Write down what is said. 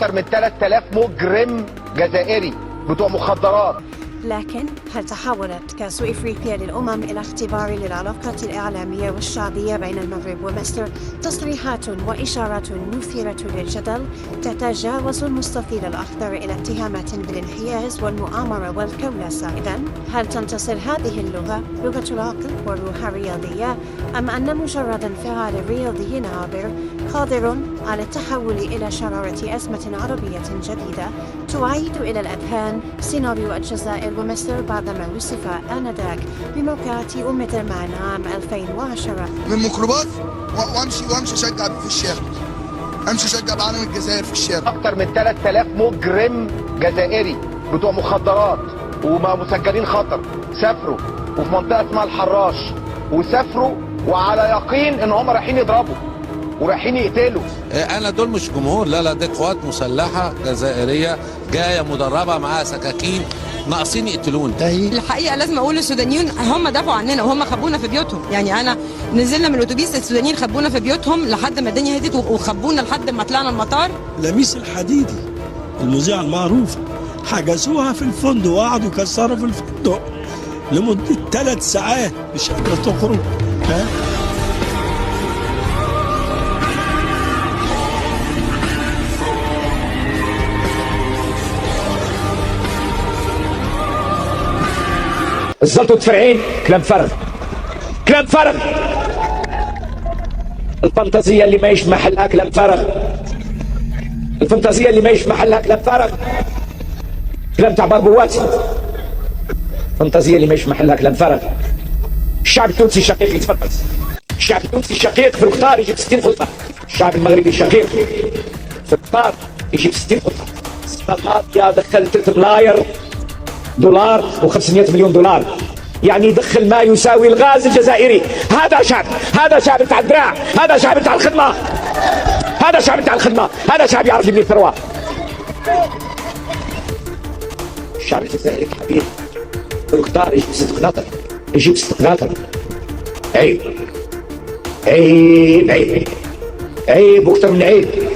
أكثر من 3000 مجرم جزائري بتوع مخدرات. لكن هل تحولت كأس إفريقيا للأمم إلى اختبار للعلاقات الإعلامية والشعبية بين المغرب ومصر؟ تصريحات وإشارات مثيرة للجدل تتجاوز المستطيل الأخضر إلى اتهامات بالانحياز والمؤامرة والكولاسة. إذن هل تنتصر هذه اللغة، لغة العقل والروح الرياضية، أم أن مجرد انفعال رياضي عابر قادر على التحول إلى شرارة أزمة عربية جديدة تعيد إلى الأذهان سيناريو الجزائر ومصر بعدما وصف آنذاك بموقعة أم درمان عام 2010؟ من ميكروباص وامشي اشجع في الشارع، امشي اشجع بعلم الجزائر في الشارع. أكثر من 3000 مجرم جزائري بتوع مخدرات ومسجلين خطر سافروا وفي منطقة اسمها الحراش، وسافروا وعلى يقين ان هم رايحين يضربوا ورايحين يقتلوا. انا دول مش جمهور، لا دي قوات مسلحه جزائريه جايه مدربه معاها سكاكين، ناقصين يقتلون. الحقيقه لازم اقول السودانيين هم دافعوا عننا وهم خبونا في بيوتهم، يعني انا نزلنا من الاتوبيس السودانيين خبونا في بيوتهم لحد ما الدنيا هدت وخبونا لحد ما طلعنا المطار. لميس الحديدي المذيعه المعروفه حجزوها في الفندق وقعدوا يكسروا في الفندق لمده 3 ساعات مش قادره تخرج. الزلط وتفرعين كلام فرغ، كلام فرغ. الفانتازية اللي ما يش محلها كلام فرغ، الفانتازية اللي ما يش محلها كلام فرغ، كلام تاع بربوات. الفانتازية اللي ما يش محلها كلام فرغ. الشعب التونسي شقيق يتفضل، الشعب التونسي شقيق في القطار يجيب 60 خطة، الشعب المغربي شقيق في القطار يجيب 60 خطة. السنة الماضية دخل 3 ملاير دولار و500 مليون دولار، يعني يدخل ما يساوي الغاز الجزائري. هذا شعب بتاع الدراع، هذا شعب بتاع الخدمة، هذا شعب بتاع الخدمة، هذا شعب يعرف يبني الثروة. الشعب الجزائري حبيب القطار يجيب 6 قناطر، يجيب 6 قناطر. عيب عيب عيب عيب واكثر من عيب.